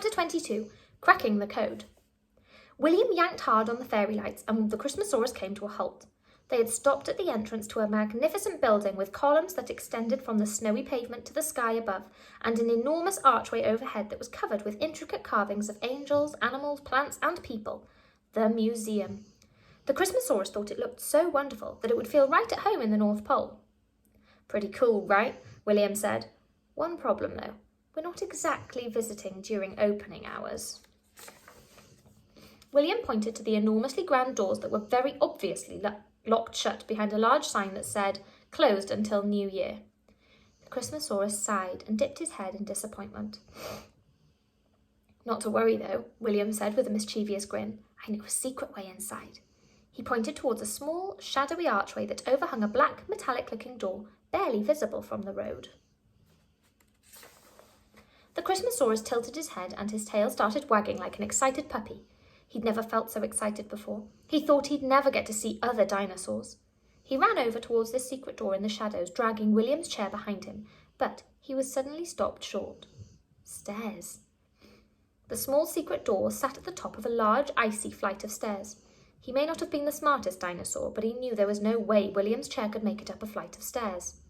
Chapter 22, Cracking the Code. William yanked hard on the fairy lights and the Christmasaurus came to a halt. They had stopped at the entrance to a magnificent building with columns that extended from the snowy pavement to the sky above and an enormous archway overhead that was covered with intricate carvings of angels, animals, plants and people. The museum. The Christmasaurus thought it looked so wonderful that it would feel right at home in the North Pole. Pretty cool, right? William said. One problem though. We're not exactly visiting during opening hours. William pointed to the enormously grand doors that were very obviously locked shut behind a large sign that said, "Closed until New Year." The Christmasaurus sighed and dipped his head in disappointment. Not to worry though, William said with a mischievous grin. I know a secret way inside. He pointed towards a small, shadowy archway that overhung a black, metallic-looking door, barely visible from the road. The Christmasaurus tilted his head and his tail started wagging like an excited puppy. He'd never felt so excited before. He thought he'd never get to see other dinosaurs. He ran over towards this secret door in the shadows, dragging William's chair behind him, but he was suddenly stopped short. Stairs. The small secret door sat at the top of a large, icy flight of stairs. He may not have been the smartest dinosaur, but he knew there was no way William's chair could make it up a flight of stairs.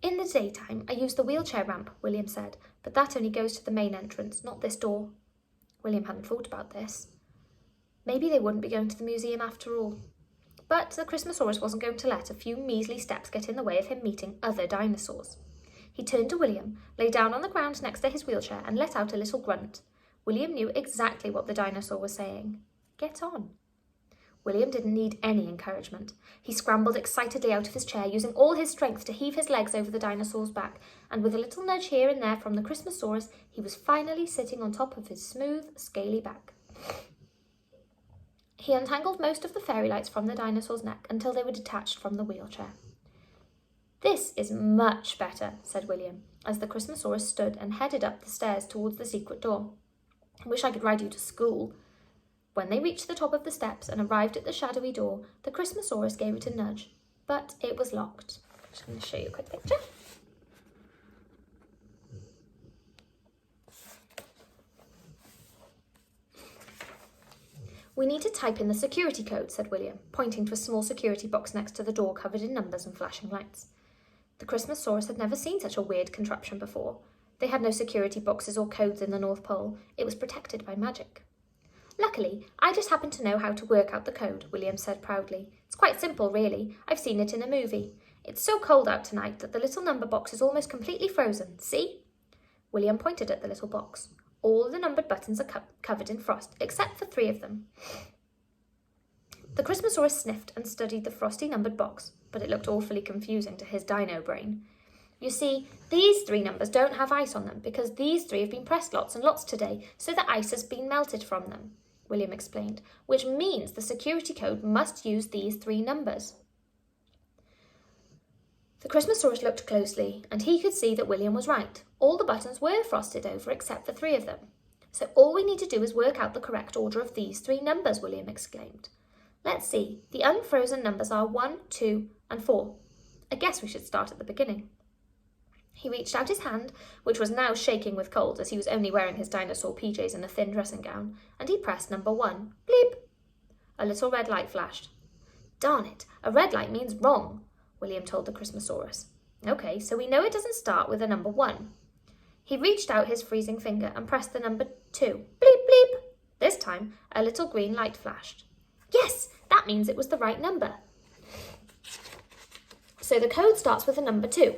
In the daytime, I use the wheelchair ramp, William said, but that only goes to the main entrance, not this door. William hadn't thought about this. Maybe they wouldn't be going to the museum after all. But the Christmasaurus wasn't going to let a few measly steps get in the way of him meeting other dinosaurs. He turned to William, lay down on the ground next to his wheelchair and let out a little grunt. William knew exactly what the dinosaur was saying. Get on. William didn't need any encouragement. He scrambled excitedly out of his chair, using all his strength to heave his legs over the dinosaur's back, and with a little nudge here and there from the Christmasaurus, he was finally sitting on top of his smooth, scaly back. He untangled most of the fairy lights from the dinosaur's neck until they were detached from the wheelchair. This is much better, said William, as the Christmasaurus stood and headed up the stairs towards the secret door. I wish I could ride you to school. When they reached the top of the steps and arrived at the shadowy door, the Christmasaurus gave it a nudge, but it was locked. I'm just going to show you a quick picture. We need to type in the security code, said William, pointing to a small security box next to the door covered in numbers and flashing lights. The Christmasaurus had never seen such a weird contraption before. They had no security boxes or codes in the North Pole. It was protected by magic. Luckily, I just happen to know how to work out the code, William said proudly. It's quite simple, really. I've seen it in a movie. It's so cold out tonight that the little number box is almost completely frozen. See? William pointed at the little box. All the numbered buttons are covered in frost, except for 3 of them. The Christmasaurus sniffed and studied the frosty numbered box, but it looked awfully confusing to his dino brain. You see, these 3 numbers don't have ice on them because these 3 have been pressed lots and lots today, so the ice has been melted from them, William explained, which means the security code must use these 3 numbers. The Christmasaurus looked closely, and he could see that William was right. All the buttons were frosted over except for 3 of them. So all we need to do is work out the correct order of these 3 numbers, William exclaimed. Let's see, the unfrozen numbers are 1, 2, and 4. I guess we should start at the beginning. He reached out his hand, which was now shaking with cold as he was only wearing his dinosaur PJs and a thin dressing gown, and he pressed number 1. Bleep! A little red light flashed. Darn it, a red light means wrong, William told the Christmasaurus. Okay, so we know it doesn't start with a number 1. He reached out his freezing finger and pressed the number 2. Bleep, bleep! This time, a little green light flashed. Yes, that means it was the right number. So the code starts with the number 2.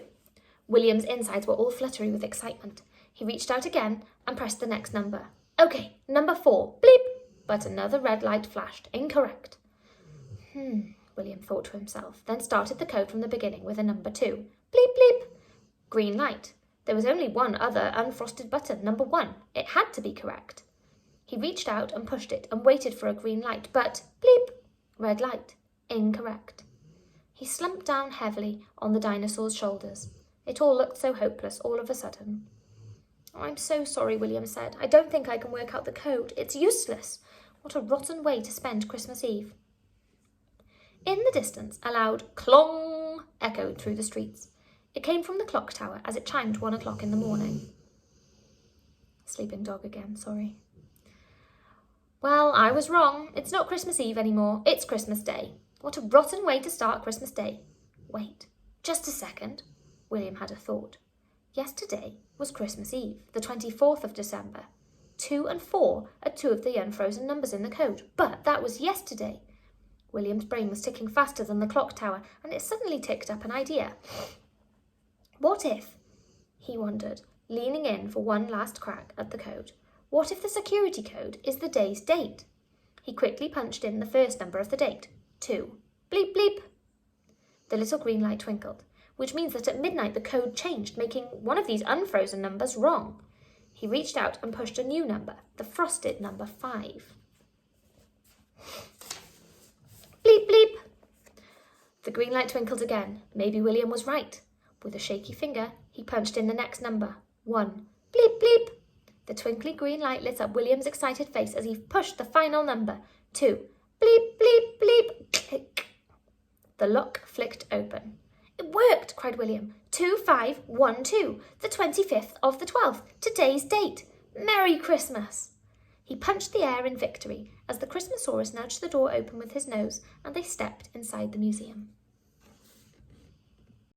William's insides were all fluttery with excitement. He reached out again and pressed the next number. Okay, number 4. Bleep! But another red light flashed. Incorrect. William thought to himself, then started the code from the beginning with a number 2. Bleep, bleep! Green light. There was only one other unfrosted button, number 1. It had to be correct. He reached out and pushed it and waited for a green light, but bleep! Red light. Incorrect. He slumped down heavily on the dinosaur's shoulders. It all looked so hopeless all of a sudden. Oh, I'm so sorry, William said. I don't think I can work out the code. It's useless. What a rotten way to spend Christmas Eve. In the distance, a loud clong echoed through the streets. It came from the clock tower as it chimed 1 o'clock in the morning. Sleeping Dog again, sorry. Well, I was wrong. It's not Christmas Eve anymore. It's Christmas Day. What a rotten way to start Christmas Day. Wait, just a second. William had a thought. Yesterday was Christmas Eve, the 24th of December. 2 and 4 are two of the unfrozen numbers in the code, but that was yesterday. William's brain was ticking faster than the clock tower, and it suddenly ticked up an idea. What if, he wondered, leaning in for one last crack at the code, what if the security code is the day's date? He quickly punched in the first number of the date, 2. Bleep, bleep. The little green light twinkled, which means that at midnight the code changed, making one of these unfrozen numbers wrong. He reached out and pushed a new number, the frosted number 5. Bleep, bleep. The green light twinkled again. Maybe William was right. With a shaky finger, he punched in the next number, 1. Bleep, bleep. The twinkly green light lit up William's excited face as he pushed the final number, 2. Bleep, bleep, bleep. Click. The lock flicked open. It worked, cried William. 2512, the 25th of the 12th, today's date. Merry Christmas! He punched the air in victory as the Christmasaurus nudged the door open with his nose and they stepped inside the museum.